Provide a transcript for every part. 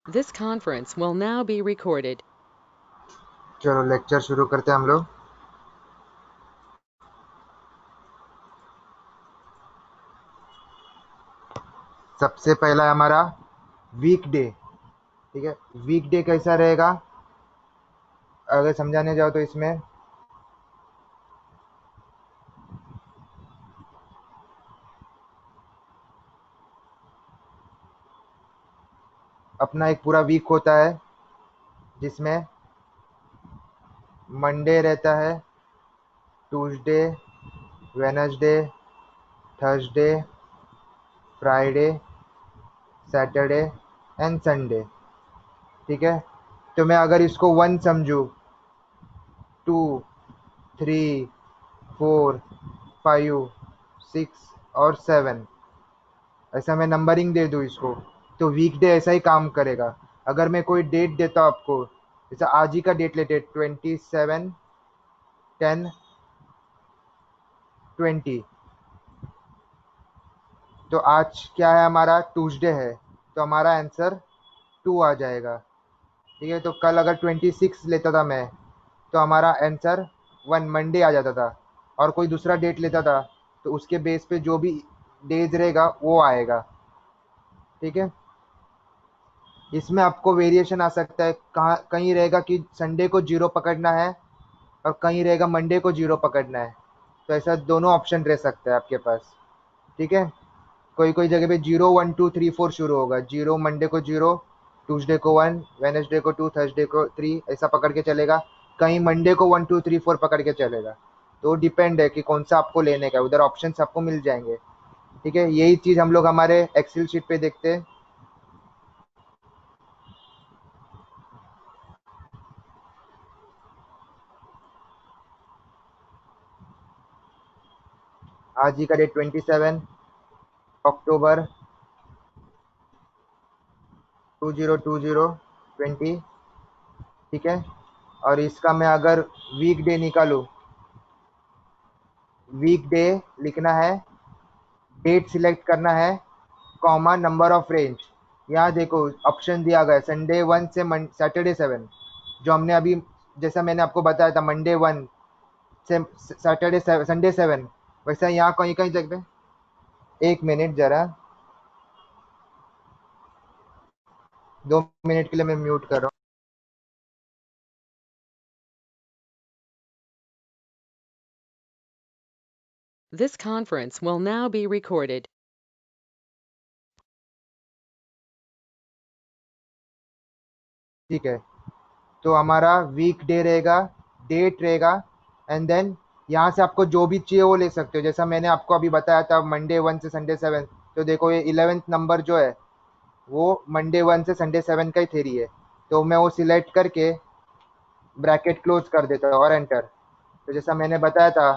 This conference will now be recorded. चलो lecture शुरू करते हैं हम लोग। सबसे पहला है हमारा वीकडे। ठीक है, वीकडे कैसा रहेगा अगर समझाने जाओ तो इसमें अपना एक पूरा वीक होता है जिसमें मंडे रहता है, Tuesday, Wednesday, Thursday, Friday, Saturday and Sunday. ठीक है, तो मैं अगर इसको 1 समझूँ, 2, 3, 4, 5, 6 और 7, ऐसा मैं नंबरिंग दे दूँ इसको, तो वीकडे ऐसा ही काम करेगा। अगर मैं कोई डेट देता हूँ आपको, जैसे आज ही का डेट लेते 27/10/20, तो आज क्या है हमारा, ट्यूसडे है, तो हमारा आंसर 2 आ जाएगा। ठीक है, तो कल अगर 26 लेता था मैं, तो हमारा आंसर 1 मंडे आ जाता था। और कोई दूसरा डेट लेता था तो उसके बेस पे जो भी डेज रहेगा वो आएगा। ठीक है, इसमें आपको वेरिएशन आ सकता है, कहाँ कहीं रहेगा कि संडे को जीरो पकड़ना है और कहीं रहेगा मंडे को जीरो पकड़ना है, तो ऐसा दोनों ऑप्शन रह सकता है आपके पास। ठीक है, कोई कोई जगह पे 0 1 2 3 4 शुरू होगा, जीरो मंडे को जीरो, ट्यूसडे को 1, वेडनेसडे को 2, थर्सडे को 3, ऐसा पकड़ के चलेगा। कहीं मंडे को 1 2 3 4 पकड़ के चलेगा। तो डिपेंड है कि कौन सा आपको लेने का, उधर ऑप्शन आपको मिल जाएंगे। ठीक है, यही चीज़ हम लोग हमारे एक्सेल शीट पे देखते हैं। आज ही का डेट 27 अक्टूबर 2020। ठीक है, और इसका मैं अगर वीक डे निकालूँ, वीक डे लिखना है, डेट सिलेक्ट करना है, कॉमा नंबर ऑफ रेंज। यहाँ देखो ऑप्शन दिया गया है संडे 1 से सैटरडे 7, जो हमने अभी, जैसा मैंने आपको बताया था मंडे 1 से सैटरडे संडे 7, वैसा यहाँ कहीं कहीं जगह पे। एक मिनट जरा, 2 मिनट के लिए मैं म्यूट कर रहा हूँ। This conference will now be recorded. ठीक है, तो हमारा वीक डे रहेगा, डेट रहेगा, एंड देन यहाँ से आपको जो भी चाहिए वो ले सकते हो। जैसा मैंने आपको अभी बताया था मंडे 1 से संडे 7, तो देखो ये 11th नंबर जो है वो मंडे 1 से संडे 7 का ही थेरी है, तो मैं वो सिलेक्ट करके ब्रैकेट क्लोज कर देता हूँ और एंटर। तो जैसा मैंने बताया था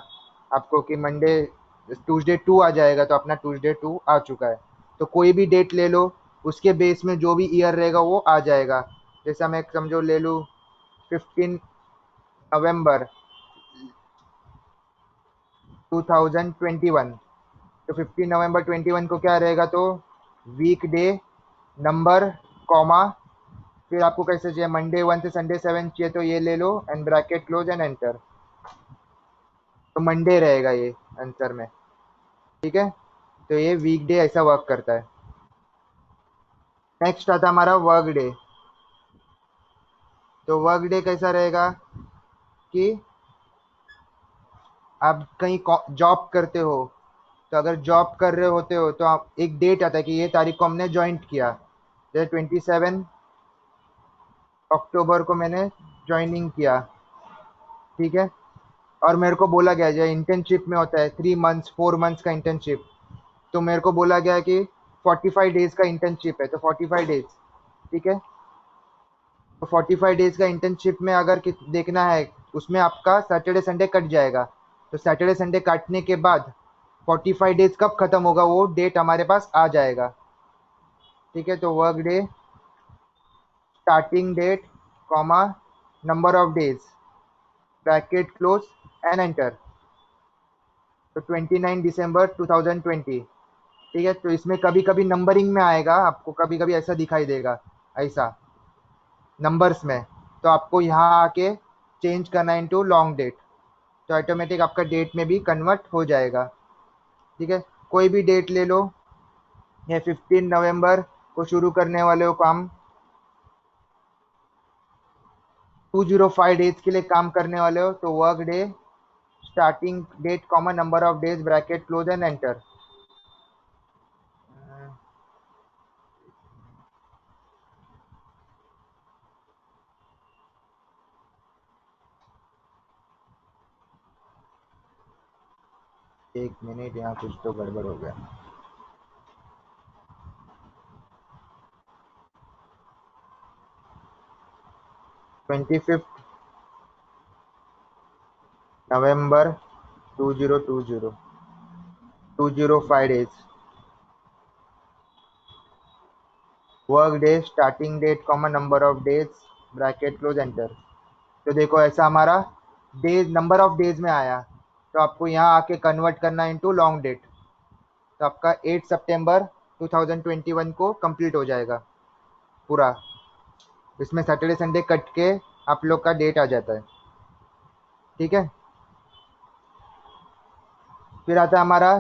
आपको कि मंडे ट्यूसडे 2 आ जाएगा, तो अपना ट्यूसडे 2 आ चुका है। तो कोई भी डेट ले लो, उसके बेस में जो भी ईयर रहेगा वो आ जाएगा। जैसा मैं समझो ले लूँ 15 नवंबर 2021, तो 15 नवंबर 21 को क्या रहेगा, तो वीक डे नंबर, कॉमा, फिर आपको कैसे चाहिए, मंडे 1 से संडे 7 चाहिए तो ये ले लो and bracket close and enter, तो मंडे रहेगा ये आंसर में। ठीक है, तो ये वीक डे ऐसा वर्क करता है। नेक्स्ट आता हमारा वर्क डे। तो वर्क डे कैसा रहेगा कि आप कहीं जॉब करते हो, तो अगर जॉब कर रहे होते हो तो आप एक डेट आता है कि ये तारीख को हमने ज्वाइन किया, जैसे 27 अक्टूबर को मैंने ज्वाइनिंग किया। ठीक है, और मेरे को बोला गया, जो इंटर्नशिप में होता है 3 मंथ्स 4 मंथ्स का इंटर्नशिप, तो मेरे को बोला गया कि 45 डेज का इंटर्नशिप है, तो 45 डेज। ठीक है, तो 45 डेज का इंटर्नशिप में अगर देखना है, उसमें आपका सैटरडे संडे कट जाएगा, तो सैटरडे संडे काटने के बाद 45 डेज कब खत्म होगा वो डेट हमारे पास आ जाएगा। ठीक है, तो work day starting date, comma, number of days, bracket close and enter, तो 29 दिसंबर 2020। ठीक है, तो इसमें कभी कभी नंबरिंग में आएगा, आपको कभी कभी ऐसा दिखाई देगा। ऐसा नंबर्स में, तो आपको यहाँ आके चेंज करना इनटू लॉन्ग डेट, तो ऑटोमेटिक आपका डेट में भी कन्वर्ट हो जाएगा। ठीक है, कोई भी डेट ले लो, ये 15 नवंबर को शुरू करने वाले हो काम, 205 डेज के लिए काम करने वाले हो, तो work day starting date comma number of days bracket close and enter. एक मिनट, यहाँ कुछ तो गड़बड़ हो गया। Twenty fifth November 2020, 205 days, work day starting date comma number of days bracket close enter. तो देखो ऐसा हमारा डेज नंबर ऑफ डेज में आया, तो आपको यहाँ आके कन्वर्ट करना इनटू लॉन्ग डेट, तो आपका 8 सितंबर 2021 को कंप्लीट हो जाएगा पूरा। इसमें सैटरडे संडे कट के आप लोग का डेट आ जाता है। ठीक है, फिर आता है हमारा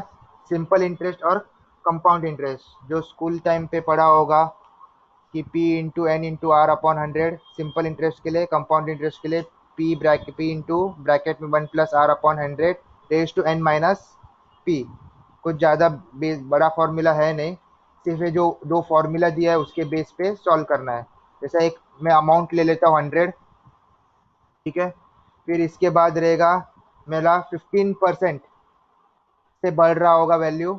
सिंपल इंटरेस्ट और कंपाउंड इंटरेस्ट, जो स्कूल टाइम पे पढ़ा होगा कि P into N into R upon 100 simple interest के लिए, कंपाउंड इंटरेस्ट के लिए P इंटू ब्रैकेट में 1+R/100 raise to n minus P। कुछ ज़्यादा बड़ा फॉर्मूला है नहीं, सिर्फ ये जो दो फॉर्मूला दिया है उसके बेस पे सॉल्व करना है। जैसा एक मैं अमाउंट ले लेता हूँ 100, ठीक है, फिर इसके बाद रहेगा मेरा 15% से बढ़ रहा होगा वैल्यू।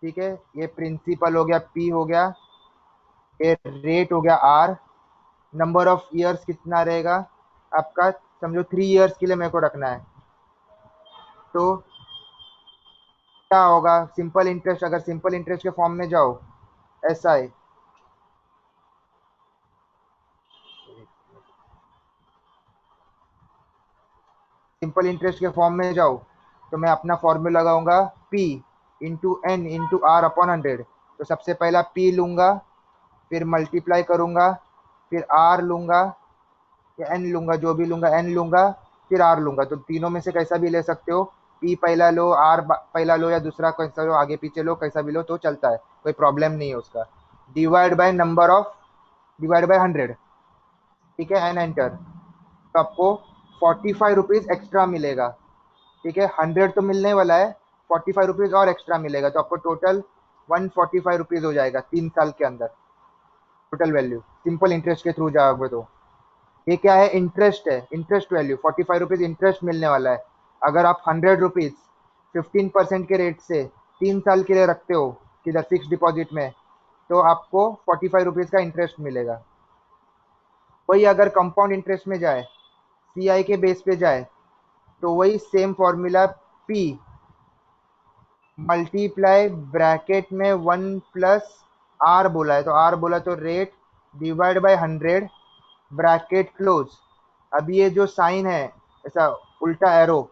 ठीक है, ये प्रिंसिपल हो गया P हो गया, ये रेट हो गया R, नंबर ऑफ ईयर्स कितना रहेगा आपका, समझो 3 ईयर्स के लिए मेरे को रखना है, तो क्या होगा सिंपल इंटरेस्ट, अगर सिंपल इंटरेस्ट के फॉर्म में जाओ SI, सिंपल इंटरेस्ट के फॉर्म में जाओ तो मैं अपना फॉर्मूला लगाऊंगा P into N into R upon 100। तो सबसे पहला P लूंगा, फिर मल्टीप्लाई करूंगा, फिर R लूंगा या N लूंगा, जो भी लूंगा, N लूंगा, फिर R लूंगा। तो तीनों में से कैसा भी ले सकते हो, P पहला लो, R पहला लो, या दूसरा कैसा लो, आगे पीछे लो, कैसा भी लो तो चलता है, कोई प्रॉब्लम नहीं है उसका। Divide by number of, divide by 100, ठीक है, एंड एंटर। तो आपको 45 रुपीज़ एक्स्ट्रा मिलेगा। ठीक है, 100 तो मिलने वाला है, 45 रुपीज़ और एक्स्ट्रा मिलेगा, तो आपको टोटल 145 रुपीज़ हो जाएगा 3 साल के अंदर टोटल वैल्यू, सिंपल इंटरेस्ट के थ्रू जाओगे तो। ये क्या है, इंटरेस्ट है, इंटरेस्ट वैल्यू 45 रुपीज़ इंटरेस्ट मिलने वाला है। अगर आप 100 रुपीज़ 15% के रेट से 3 साल के लिए रखते हो किधर फिक्स डिपॉजिट में, तो आपको 45 रुपीज़ का इंटरेस्ट मिलेगा। वही अगर कंपाउंड इंटरेस्ट में जाए, CI के बेस पे जाए, तो वही same formula P multiply bracket में 1+R बोला है, तो R बोला तो rate divide by 100 bracket close. अब ये जो साइन है ऐसा उल्टा एरो,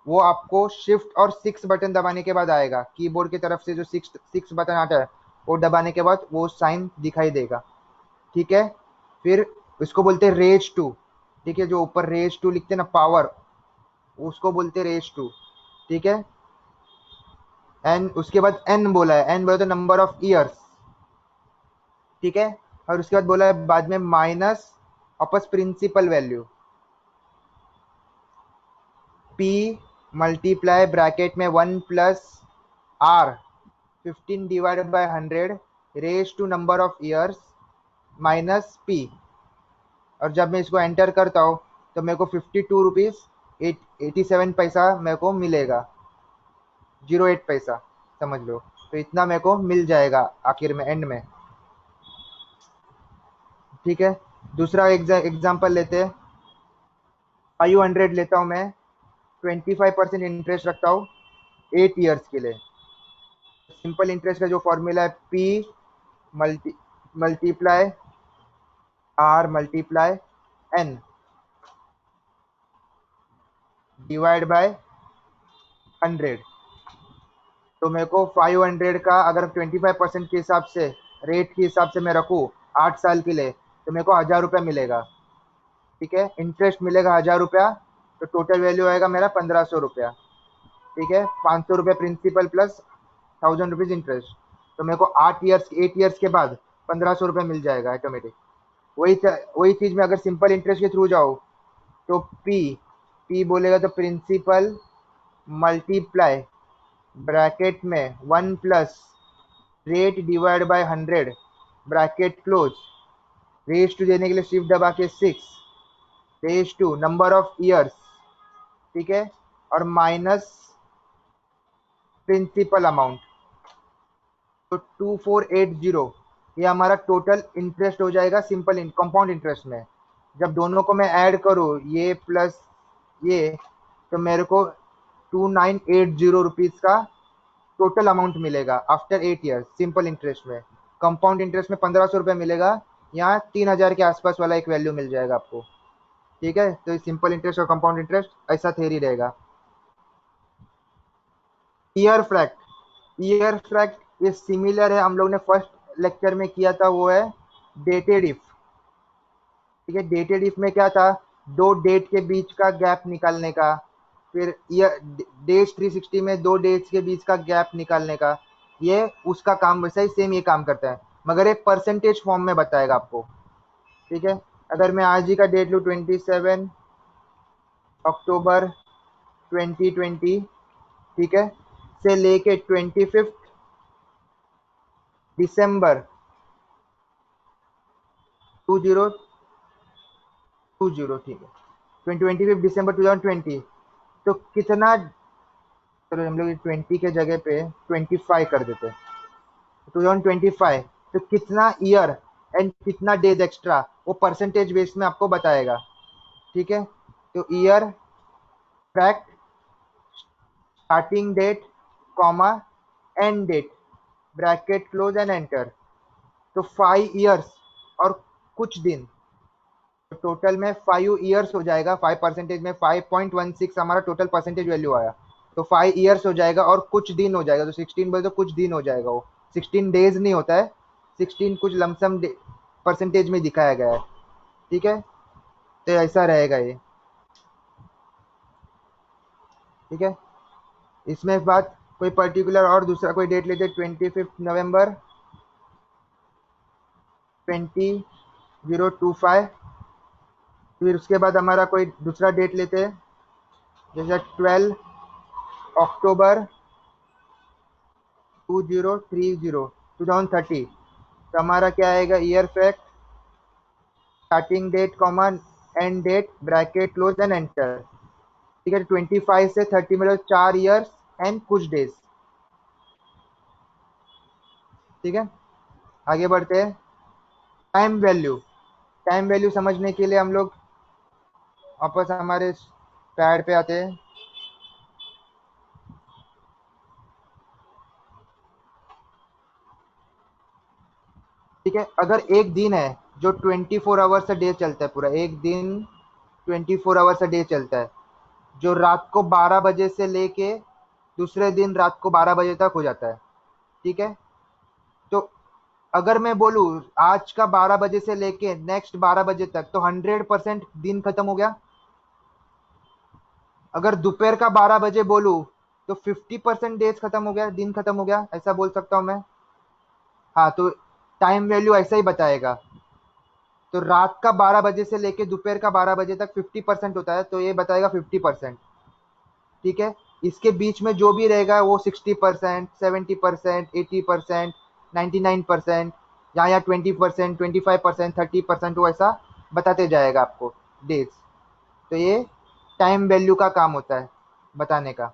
वो आपको शिफ्ट और 6 बटन दबाने के बाद आएगा, कीबोर्ड की तरफ से जो 6 बटन आता है वो दबाने के बाद वो साइन दिखाई देगा। ठीक है, फिर इसको बोलते हैं रेज टू। ठीक है, जो ऊपर रेज टू लिखते हैं ना पावर, उसको बोलते हैं रेज टू। ठीक है, एन उसके बाद एन बोला है, एन बोला तो नंबर ऑफ ईयर्स। ठीक है, और उसके बाद बोला है बाद में माइनस वापस principal value P multiply bracket में 1+R 15 divided by 100 raise to number of years minus P। और जब मैं इसको एंटर करता हूँ तो मेरे को 52 रुपीज़ 87 पैसा मेरे को मिलेगा, 08 पैसा समझ लो। तो इतना मेरे को मिल जाएगा आखिर में, एंड में। ठीक है, दूसरा एग्जाम्पल लेते हैं, 500 लेता हूँ मैं, 25% इंटरेस्ट रखता हूँ 8 ईयर्स के लिए। सिंपल इंटरेस्ट का जो फॉर्मूला है P multiply R multiply N divide by 100। तो मेरे को 500 का अगर 25% के हिसाब से, रेट के हिसाब से मैं रखूँ, 8 साल के लिए, तो मेरे को 1000 रुपया मिलेगा। ठीक है, इंटरेस्ट मिलेगा 1000 रुपया, तो टोटल वैल्यू आएगा मेरा 1500 रुपया। ठीक है, 500 रुपये प्रिंसिपल प्लस 1000 रुपीज इंटरेस्ट। तो मेरे को 8 ईयर्स के बाद 1500 रुपये मिल जाएगा ऑटोमेटिक। वही चीज में अगर सिंपल इंटरेस्ट के थ्रू जाओ, तो पी पी बोलेगा तो प्रिंसिपल मल्टीप्लाई ब्रैकेट में 1 plus rate divide by 100 bracket close, raise to देने के लिए शिफ्ट दबा के 6, raise to number of years. ठीक है, और माइनस प्रिंसिपल अमाउंट, तो 2480, ये हमारा टोटल इंटरेस्ट हो जाएगा सिंपल कंपाउंड इंटरेस्ट में। जब दोनों को मैं ऐड करूँ, ये प्लस ये, तो मेरे को 2980 रुपीज का टोटल अमाउंट मिलेगा आफ्टर 8 ईयर्स सिंपल इंटरेस्ट में। कंपाउंड इंटरेस्ट में 1500 रुपये मिलेगा, यहाँ 3000 के आसपास वाला एक वैल्यू मिल जाएगा आपको। ठीक है, तो सिंपल इंटरेस्ट और कंपाउंड इंटरेस्ट ऐसा थेरी रहेगा। ईयर फ्रैक्ट, ईयर फ्रैक्ट ये सिमिलर है, हम लोग ने फर्स्ट लेक्चर में किया था, वो है डेटेड इफ। ठीक है, डेटेड इफ में क्या था, दो डेट के बीच का गैप निकालने का, फिर ईयर डेज 360 में दो डेट्स के बीच का गैप निकालने का, ये उसका काम वैसा ही सेम ये काम करता है, मगर एक परसेंटेज फॉर्म में बताएगा आपको। ठीक है, अगर मैं आज ही का डेट लूँ 27 अक्टूबर 2020, ठीक है, से लेके 25 दिसंबर 2020, ठीक है, 25 दिसंबर 2020, तो कितना, चलो हम लोग 20 के जगह पे 25 कर देते हैं, 2025, तो कितना ईयर एंड कितना डेज एक्स्ट्रा, वो परसेंटेज बेस में आपको बताएगा। ठीक है, तो year fact starting date comma end date bracket close and enter, तो 5 ईयर्स और कुछ दिन, तो टोटल में 5 ईयर्स हो जाएगा। 5% में 5.16 हमारा टोटल परसेंटेज वैल्यू आया, तो 5 ईयर्स हो जाएगा और कुछ दिन हो जाएगा, तो 16 बोले तो कुछ दिन हो जाएगा, वो 16 डेज नहीं होता है, 16 कुछ लमसम परसेंटेज में दिखाया गया है। ठीक है, तो ऐसा रहेगा ये। ठीक है, इसमें बात कोई पर्टिकुलर और दूसरा कोई डेट लेते, 25 नवंबर 2025, फिर उसके बाद हमारा कोई दूसरा डेट लेते हैं, जैसे 12 अक्टूबर 2030 तो हमारा क्या आएगा, year fact starting date comma end date bracket close and enter. ठीक है, 25 से 30 में 4 ईयर्स एंड कुछ डेज। ठीक है, आगे बढ़ते हैं। टाइम वैल्यू, टाइम वैल्यू समझने के लिए हम लोग वापस हमारे पैड पे आते हैं। ठीक है, अगर एक दिन है जो 24 आवर्स से डे चलता है, पूरा एक दिन 24 आवर्स से डे चलता है, जो रात को 12 बजे से लेके दूसरे दिन रात को 12 बजे तक हो जाता है। ठीक है, तो अगर मैं बोलूँ आज का 12 बजे से लेके नेक्स्ट 12 बजे तक, तो 100% दिन खत्म हो गया। अगर दोपहर का 12 बजे बोलूँ, तो 50% डेज खत्म हो गया, दिन खत्म हो गया, ऐसा बोल सकता हूँ मैं। हाँ, तो टाइम वैल्यू ऐसा ही बताएगा। तो रात का 12 बजे से लेके दोपहर का 12 बजे तक 50% होता है, तो ये बताएगा 50%। ठीक है, इसके बीच में जो भी रहेगा वो 60%, 70%, 80%, 99%, या 20%, 25%, 30%, वो ऐसा बताते जाएगा आपको डेज। तो ये टाइम वैल्यू का काम होता है बताने का।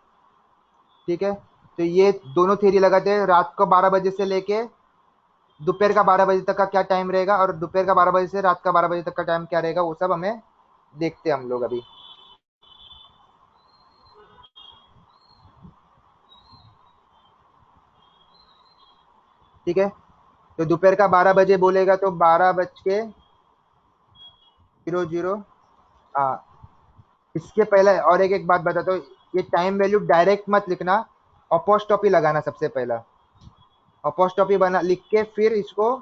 ठीक है, तो ये दोनों थ्योरी लगाते हैं, रात को 12 बजे से लेके दोपहर का 12 बजे तक का क्या टाइम रहेगा, और दोपहर का 12 बजे से रात का 12 बजे तक का टाइम क्या रहेगा, वो सब हमें देखते हैं हम लोग अभी। ठीक है, तो दोपहर का 12 बजे बोलेगा तो 12:00। हाँ, इसके पहले और एक बात बताता हूँ, ये टाइम वैल्यू डायरेक्ट मत लिखना, अपोस्ट्रोफी लगाना सबसे पहला। अपोस्ट्रोफी बना लिख के फिर इसको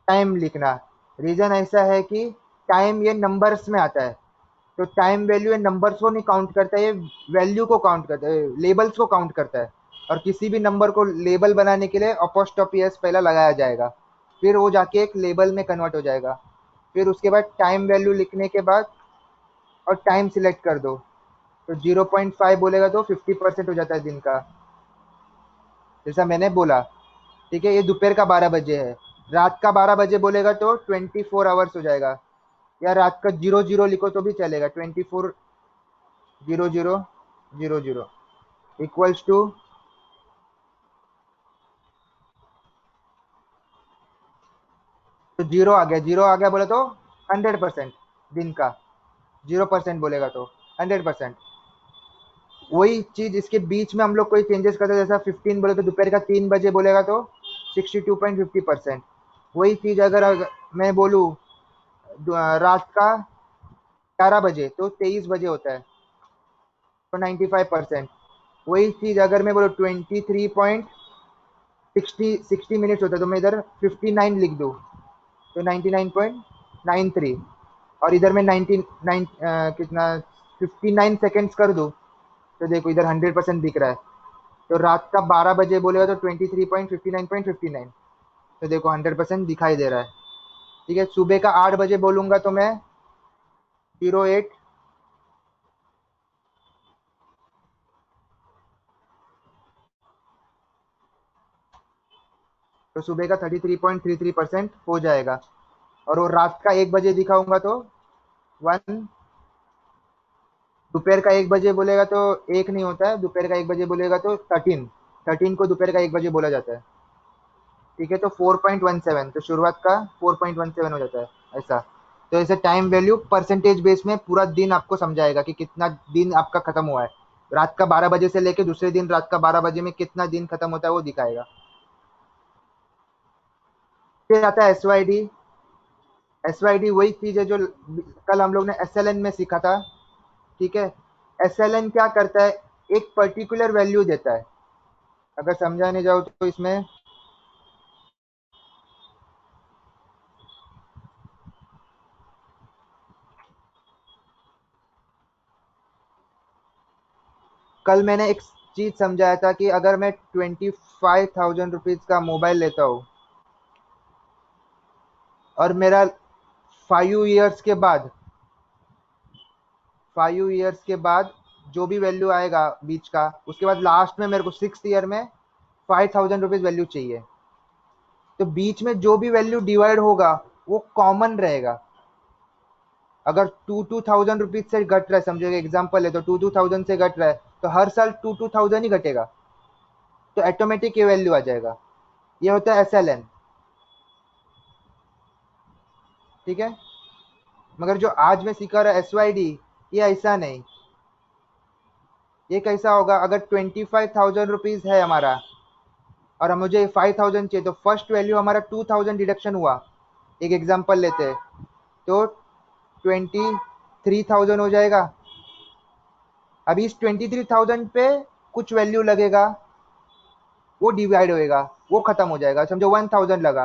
टाइम लिखना। रीजन ऐसा है कि टाइम ये नंबर्स में आता है, तो टाइम वैल्यू ये नंबर्स को नहीं काउंट करता है, ये वैल्यू को काउंट करता है, लेबल्स को काउंट करता है। और किसी भी नंबर को लेबल बनाने के लिए अपोस्ट्रोफी एस पहला लगाया जाएगा, फिर वो जाके एक लेबल में कन्वर्ट हो जाएगा। फिर उसके बाद टाइम वैल्यू लिखने के बाद और टाइम सिलेक्ट कर दो, तो 0.5 बोलेगा तो 50% हो जाता है दिन का, जैसा मैंने बोला। ठीक है, ये दोपहर का 12 बजे है। रात का 12 बजे बोलेगा तो 24 आवर्स हो जाएगा, या रात का 00 लिखो तो भी चलेगा, 24 00 00 इक्वल्स टू, तो जीरो आ गया बोला तो 100% दिन का, 0% बोलेगा तो 100%। वही चीज इसके बीच में हम लोग कोई चेंजेस करते हैं, जैसा 15 बोले तो दोपहर का 3 बजे बोलेगा तो 62.50%। वही चीज अगर मैं बोलूँ रात का 11 बजे तो 23 बजे होता है, तो 95%। वही चीज अगर मैं बोलूँ 23.60 होता है, तो मैं इधर 59 लिख दूँ, तो 99.93। और इधर मैं 99 कितना 59 सेकेंड्स कर दूँ, तो देखो इधर 100% दिख रहा है। तो रात का 12 बजे बोलेगा तो 23.59.59, तो देखो 100% दिखाई दे रहा है। ठीक है, सुबह का 8 बजे बोलूंगा तो मैं 08, तो सुबह का 33.33% हो जाएगा। और वो रात का 1 बजे दिखाऊंगा तो 1, दोपहर का 1 बजे बोलेगा तो एक नहीं होता है, दोपहर का 1 बजे बोलेगा तो 13 को दोपहर का 1 बजे बोला जाता है। ठीक है, तो 4.17, तो शुरुआत का 4.17 हो जाता है ऐसा। तो ऐसे टाइम वैल्यू परसेंटेज बेस में पूरा दिन आपको समझाएगा कि कितना दिन आपका खत्म हुआ है। रात का 12 बजे से लेके दूसरे दिन रात का 12 बजे में कितना दिन खत्म होता है वो दिखाएगा। फिर आता है S Y D. S Y D वही चीज है जो कल हम लोग ने SLN में सीखा था। ठीक है, SLN क्या करता है, एक पर्टिकुलर वैल्यू देता है। अगर समझाने जाओ तो इसमें कल मैंने एक चीज समझाया था कि अगर मैं 25,000 रुपीज का मोबाइल लेता हूँ और मेरा 5 ईयर्स के बाद 5 ईयर्स के बाद जो भी वैल्यू आएगा बीच का, उसके बाद लास्ट में मेरे को 6th ईयर में 5,000 रुपीज वैल्यू चाहिए, तो बीच में जो भी वैल्यू डिवाइड होगा वो कॉमन रहेगा। अगर टू थाउजेंड रुपीज से घट रहा है, समझो एग्जाम्पल है, तो टू थाउजेंड से घट रहा है तो हर साल टू थाउजेंड ही घटेगा, तो ऑटोमेटिक ये वैल्यू आ जाएगा। ये होता है SLN। ठीक है, मगर जो आज मैं सिखा रहा SYD, ये ऐसा नहीं। ये कैसा होगा, अगर 25,000 रुपीज है हमारा और मुझे 5,000 चाहिए, तो फर्स्ट वैल्यू हमारा 2,000 डिडक्शन हुआ, एक एग्जांपल लेते हैं, तो 23,000 हो जाएगा। अभी इस 23,000 पे कुछ वैल्यू लगेगा, वो डिवाइड होएगा, वो खत्म हो जाएगा। समझो 1,000 लगा,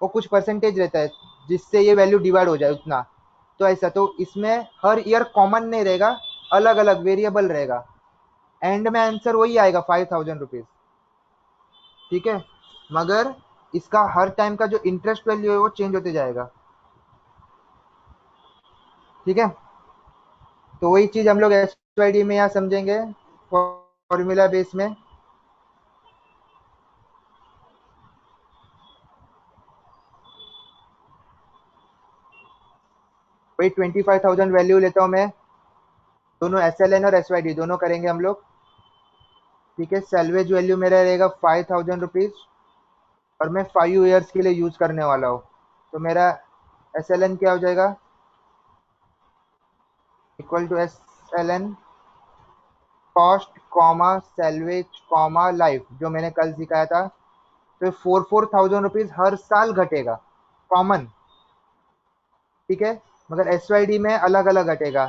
वो कुछ परसेंटेज रहता है जिससे ये वैल्यू डिवाइड हो जाए उतना। तो ऐसा, तो इसमें हर ईयर कॉमन नहीं रहेगा, अलग अलग वेरिएबल रहेगा। एंड में आंसर वही आएगा 5,000 रुपीज। ठीक है, मगर इसका हर टाइम का जो इंटरेस्ट वैल्यू है वो चेंज होते जाएगा। ठीक है, तो वही चीज हम लोग SYD में यहाँ समझेंगे, फॉर्मूला बेस में। वही 25,000 वैल्यू लेता हूँ मैं, दोनों SLN और SYD दोनों करेंगे हम लोग। ठीक है, सैलवेज वैल्यू मेरा रहेगा 5,000 रुपीज, और मैं 5 ईयर्स के लिए यूज करने वाला हूँ, तो मेरा SLN क्या हो जाएगा, equal to SLN cost comma salvage comma life, जो मैंने कल सिखाया था। तो 4,000 रुपीज हर साल घटेगा, कॉमन। ठीक है, मगर SYD में अलग अलग घटेगा।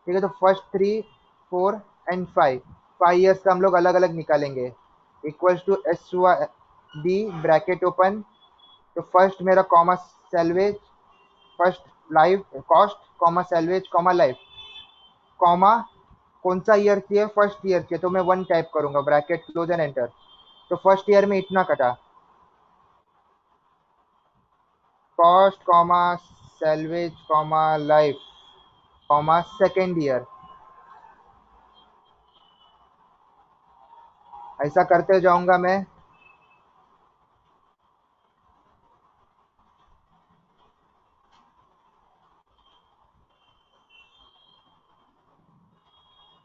ठीक है, तो फर्स्ट 3 4 एंड 5 ईयर्स का हम लोग अलग अलग निकालेंगे, equals to SYD bracket open तो फर्स्ट मेरा comma salvage, first life cost comma salvage comma life comma कौन सा ईयर चाहिए, फर्स्ट ईयर चाहिए, तो मैं 1 टाइप करूंगा, ब्रैकेट क्लोज एंड एंटर। तो फर्स्ट ईयर में इतना कटा, cost comma salvage comma life comma second year. ऐसा करते जाऊंगा मैं।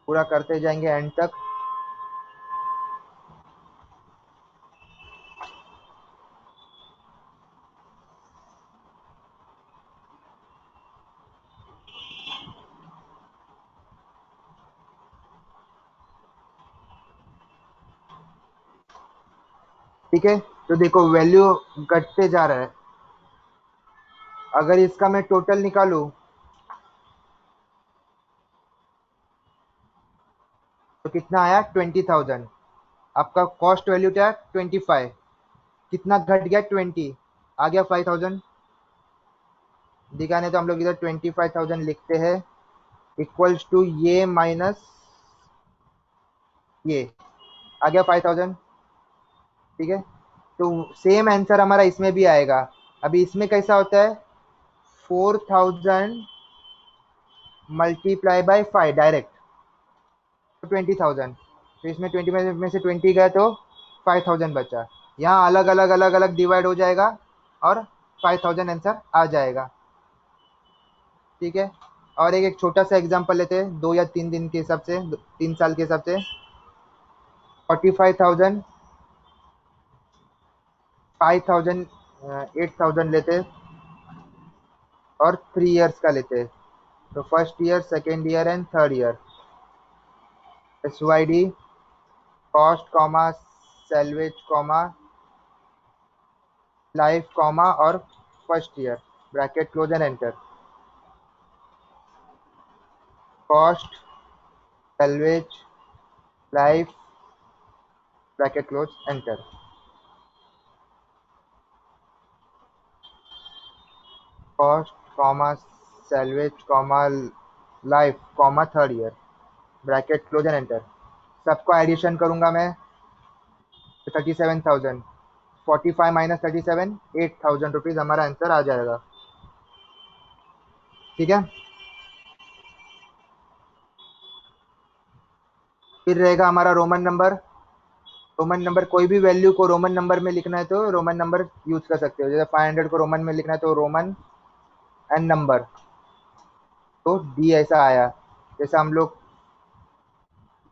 पूरा करते जाएंगे एंड तक। ठीक है, तो देखो वैल्यू घटते जा रहा है। अगर इसका मैं टोटल निकालूं तो कितना आया, 20,000। आपका कॉस्ट वैल्यू क्या है, 25। कितना घट गया, 20। आ गया 5,000। दिखाने तो हम लोग इधर 25,000 लिखते हैं, इक्वल्स टू ये माइनस ये, आ गया 5,000। ठीक है, तो सेम आंसर हमारा इसमें भी आएगा। अभी इसमें कैसा होता है, 4,000 मल्टीप्लाई बाय 5 डायरेक्ट, तो 20,000। तो इसमें 20 में से 20 गया तो 5,000 बचा। यहाँ अलग अलग अलग अलग डिवाइड हो जाएगा और 5,000 आंसर आ जाएगा। ठीक है, और एक एक छोटा सा एग्जांपल लेते हैं, 2 या 3 दिन के हिसाब से, 3 साल के हिसाब से। 45,000, 5,000, 8,000 लेते हैं और 3 इयर्स का लेते हैं। तो first year, second year and third year. SYD cost comma salvage comma life comma और first year, bracket close and enter. Cost salvage life bracket close enter. Cost comma salvage comma life comma third year, bracket close and enter. सबको addition करूंगा मैं, तो 37,000, 45 minus 37, 8,000 rupees हमारा answer आ जाएगा। ठीक है, फिर रहेगा हमारा रोमन नंबर। रोमन नंबर, कोई भी वैल्यू को रोमन नंबर में लिखना है तो रोमन नंबर यूज कर सकते हो। जैसे 500 को रोमन में लिखना है तो रोमन एंड नंबर, तो डी ऐसा आया। जैसे हम लोग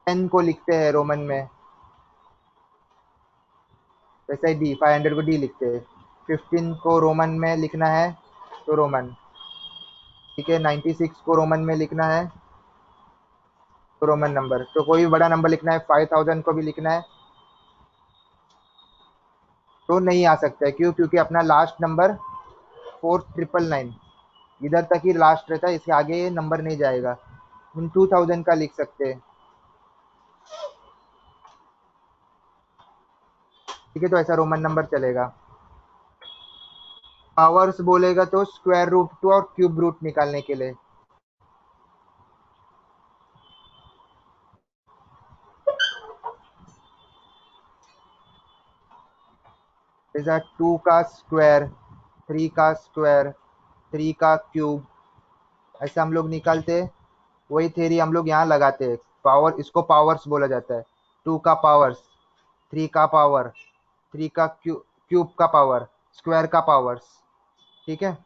10 को लिखते हैं रोमन में, वैसे ही डी, 500 को डी लिखते हैं। 15 को रोमन में लिखना है तो रोमन। ठीक है, 96 को रोमन में लिखना है तो रोमन नंबर। तो कोई भी बड़ा नंबर लिखना है, 5,000 को भी लिखना है तो नहीं आ सकता है। क्यों, क्योंकि अपना लास्ट नंबर 4,999 इधर तक ही लास्ट रहता है, इसके आगे ये नंबर नहीं जाएगा। हम 2,000 का लिख सकते हैं। ठीक है, तो ऐसा रोमन नंबर चलेगा। पावर्स बोलेगा तो स्क्वायर रूट टू और क्यूब रूट निकालने के लिए। जैसा 2 का स्क्वायर, 3 का स्क्वायर, 3 का क्यूब, ऐसा हम लोग निकालते हैं। वही थ्योरी हम लोग यहाँ लगाते हैं। पावर, इसको पावर्स बोला जाता है। 2 का पावर्स, 3 का पावर, 3 का क्यूब का पावर, स्क्वायर का पावर्स। ठीक है,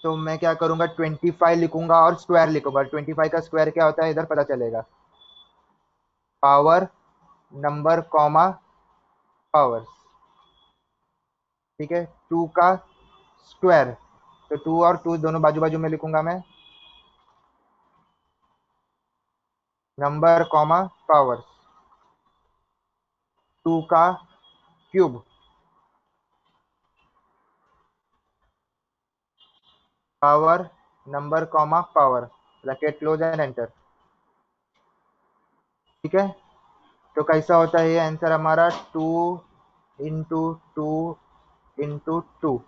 तो मैं क्या करूंगा, 25 लिखूंगा और स्क्वायर लिखूंगा। 25 का स्क्वायर क्या होता है इधर पता चलेगा, पावर नंबर कॉमा पावर्स। ठीक है, 2 का स्क्वायर, तो 2 और 2 दोनों बाजू बाजू में लिखूंगा मैं, नंबर कॉमा पावर्स। 2 का cube, power number comma power, bracket close and enter. ठीक है, तो कैसा होता है ये आंसर हमारा 2 × 2 × 2।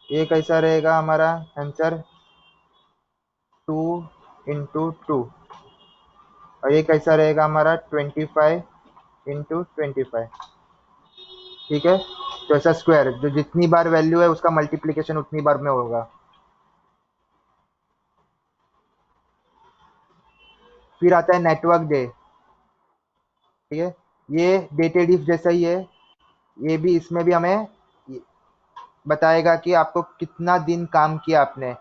ये कैसा रहेगा हमारा आंसर 2 × 2। और ये कैसा रहेगा हमारा 25 × 25। ठीक है, तो ऐसा स्क्वायर जो जितनी बार वैल्यू है उसका मल्टीप्लीकेशन उतनी बार में होगा। फिर आता है नेटवर्क डे। ठीक है, ये डेटेड इफ जैसा ही है, ये भी इसमें भी हमें बताएगा कि आपको कितना दिन काम किया आपने।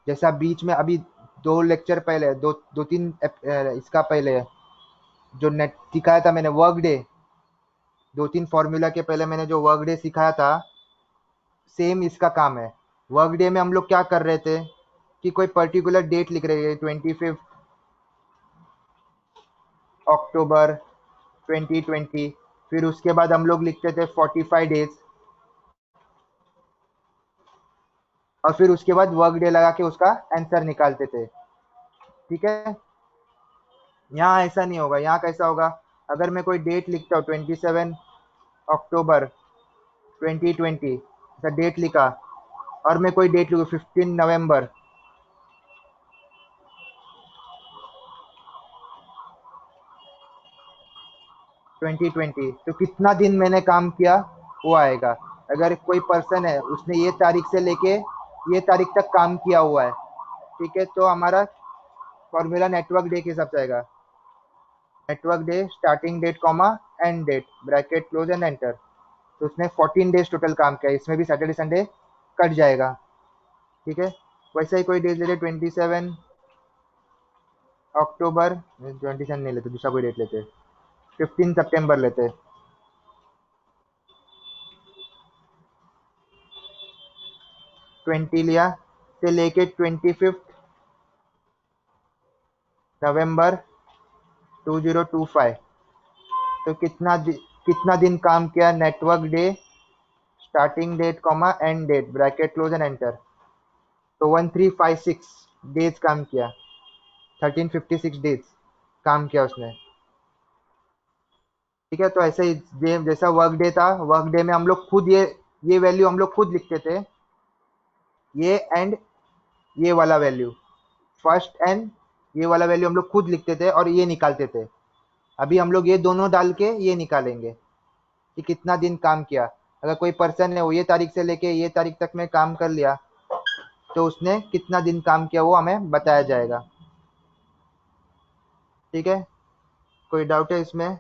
जैसा बीच में अभी 2 लेक्चर पहले, दो तीन इसका पहले जो नेट सिखाया था मैंने वर्क डे, 2-3 फॉर्मूला के पहले मैंने जो वर्क डे सिखाया था, सेम इसका काम है। वर्क डे में हम लोग क्या कर रहे थे कि कोई पर्टिकुलर डेट लिख रहे थे, 25 अक्टूबर 2020। फिर उसके बाद हम लोग लिखते थे 45 डेज, और फिर उसके बाद वर्क डे लगा के उसका आंसर निकालते थे। ठीक है, यहाँ ऐसा नहीं होगा। यहाँ कैसा होगा, अगर मैं कोई डेट लिखता हूँ 27 अक्टूबर 2020, ऐसा डेट लिखा, और मैं कोई डेट लिखूँ 15 नवंबर 2020, तो कितना दिन मैंने काम किया वो आएगा। अगर कोई पर्सन है उसने ये तारीख से लेके ये तारीख तक काम किया हुआ है, ठीक है, तो हमारा फॉर्मूला नेटवर्क डे के हिसाब से आएगा। Network day starting date comma end date bracket close and enter. तो उसने 14 डेज टोटल काम किया, इसमें भी सैटरडे संडे कट जाएगा। ठीक है, वैसे ही कोई डेट लेते 27 अक्टूबर, 27 नहीं लेते, दूसरा कोई डेट लेते, 15 सितंबर लेते। 20 लिया, से लेके 25 नवंबर 2025। तो कितना दिन काम किया, network day starting date comma end date bracket close and enter. तो 1356 डेज काम किया, 1356 डेज काम किया उसने। ठीक है, तो ऐसे ही जैसा वर्क डे था, वर्क डे में हम लोग खुद ये वैल्यू हम लोग खुद लिखते थे, ये एंड ये वाला वैल्यू, फर्स्ट एंड ये वाला वैल्यू हम लोग खुद लिखते थे और ये निकालते थे। अभी हम लोग ये दोनों डाल के ये निकालेंगे कि कितना दिन काम किया। अगर कोई पर्सन है वो ये तारीख से लेके ये तारीख तक में काम कर लिया, तो उसने कितना दिन काम किया वो हमें बताया जाएगा। ठीक है, कोई डाउट है इसमें?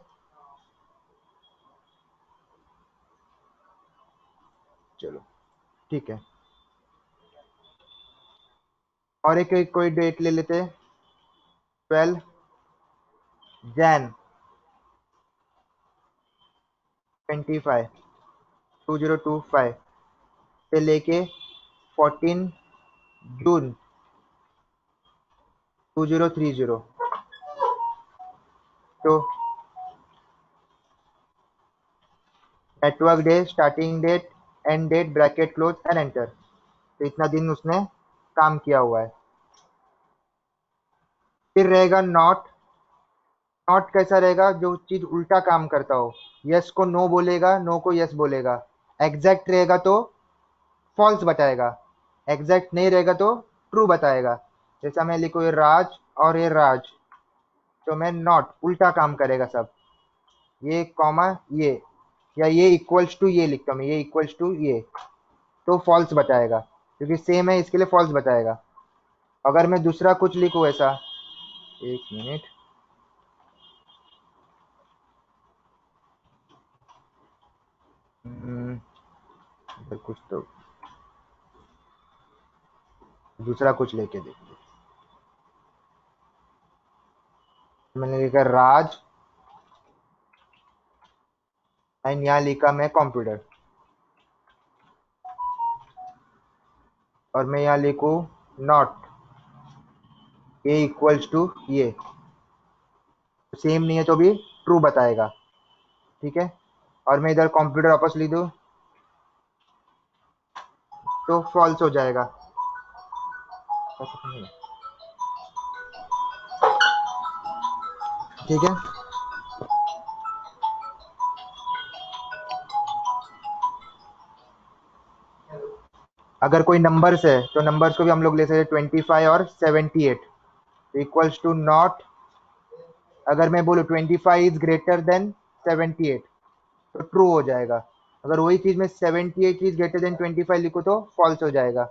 चलो ठीक है, और एक कोई डेट ले लेते, 12 जैन 2025 से लेके 14 जून 2030। तो network day starting date end date bracket close and enter. तो इतना दिन उसने काम किया हुआ है। फिर रहेगा नॉट। नॉट कैसा रहेगा, जो चीज उल्टा काम करता हो, यस को नो बोलेगा, नो को यस बोलेगा। एग्जैक्ट रहेगा तो फॉल्स बताएगा, एग्जैक्ट नहीं रहेगा तो ट्रू बताएगा। जैसा मैं लिखूँ ये राज और ये राज, तो मैं नॉट उल्टा काम करेगा सब, ये कॉमा ये, या ये इक्वल्स टू ये लिखता हूँ मैं, ये इक्वल्स टू ये, तो फॉल्स बताएगा, क्योंकि सेम है इसके लिए फॉल्स बताएगा। अगर मैं दूसरा कुछ लिखूँ ऐसा, एक मिनट, इधर कुछ तो दूसरा कुछ लेके देखते। मैंने लिखा राज एंड यहाँ लिखा मैं कंप्यूटर, और मैं यहाँ लिखूँ नॉट ए इक्वल्स टू ये, सेम नहीं है तो भी ट्रू बताएगा। ठीक है, और मैं इधर कंप्यूटर वापस लिख दूँ तो फॉल्स हो जाएगा। ठीक है। अगर कोई नंबर्स है तो नंबर्स को भी हम लोग ले सकते हैं 25 और 78 इक्वल्स टू नॉट। अगर मैं बोलूँ 25 इज ग्रेटर देन 78 तो ट्रू हो जाएगा। अगर वही चीज में 78 इज ग्रेटर देन 25 लिखूँ तो फॉल्स हो जाएगा।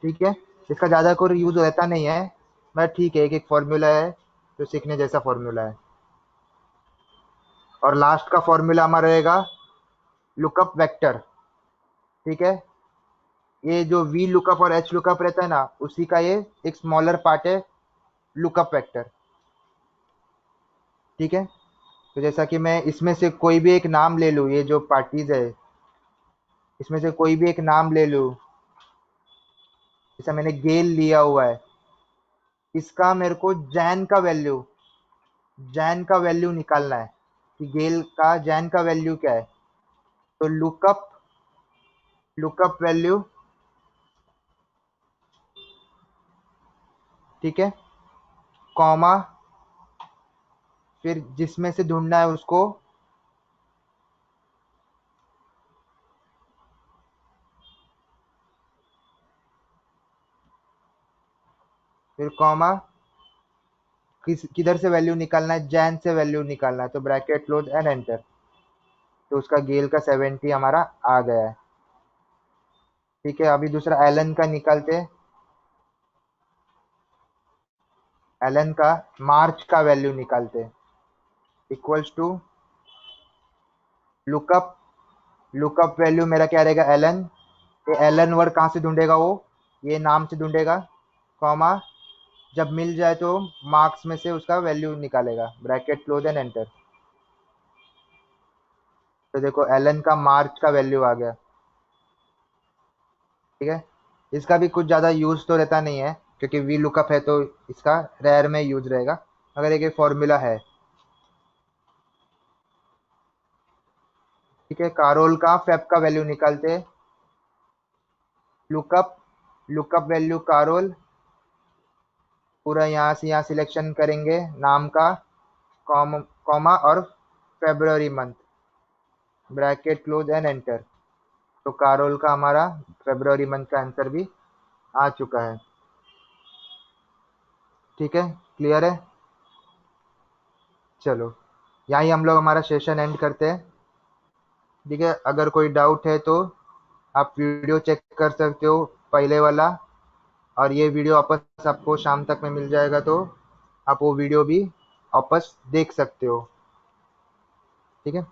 ठीक है, इसका ज्यादा कोई यूज रहता नहीं है, बट ठीक है, एक एक फॉर्मूला है तो सीखने जैसा फॉर्मूला है। और लास्ट का फॉर्मूला हमारा रहेगा लुकअप वेक्टर। ठीक है, ये जो वी लुकअप और एच लुकअप रहता है ना, उसी का ये एक स्मॉलर पार्ट है लुकअप वेक्टर। ठीक है, तो जैसा कि मैं इसमें से कोई भी एक नाम ले लूँ, ये जो पार्टीज है इसमें से कोई भी एक नाम ले लूँ, जैसा मैंने गेल लिया हुआ है, इसका मेरे को जैन का वैल्यू निकालना है कि गेल का जैन का वैल्यू क्या है। तो लुकअप वैल्यू, ठीक है, कॉमा, फिर जिसमें से ढूंढना है उसको, फिर कॉमा, किधर से वैल्यू निकालना है, जैन से वैल्यू निकालना है, तो ब्रैकेट क्लोज एंड एंटर। तो उसका गेल का 70 हमारा आ गया है। ठीक है, अभी दूसरा एलन का निकालते हैं। एलन का मार्च का वैल्यू निकालते हैं equals to lookup. Lookup value मेरा क्या रहेगा, एलन। ये एलन वर्ड कहाँ से ढूंढेगा, वो ये नाम से ढूंढेगा, कॉमा, जब मिल जाए तो मार्क्स में से उसका वैल्यू निकालेगा, ब्रैकेट क्लोज एंड एंटर। तो देखो एलन का मार्च का वैल्यू आ गया। ठीक है, इसका भी कुछ ज़्यादा यूज तो रहता नहीं है क्योंकि वी लुकअप है तो इसका रेयर में यूज रहेगा, अगर एक फॉर्मूला है। ठीक है, कारोल का फेब का वैल्यू निकालते हैं। लुकअप, लुकअप वैल्यू कारोल, पूरा यहाँ से यहाँ सिलेक्शन करेंगे नाम का, कॉमा और February month, bracket close and enter. तो कारोल का हमारा फेब्रुअरी मंथ का आंसर भी आ चुका है। ठीक है, क्लियर है। चलो, यहाँ ही हम लोग हमारा सेशन एंड करते हैं। ठीक है, अगर कोई डाउट है तो आप वीडियो चेक कर सकते हो पहले वाला, और ये वीडियो वापस आपको शाम तक में मिल जाएगा तो आप वो वीडियो भी वापस देख सकते हो। ठीक है।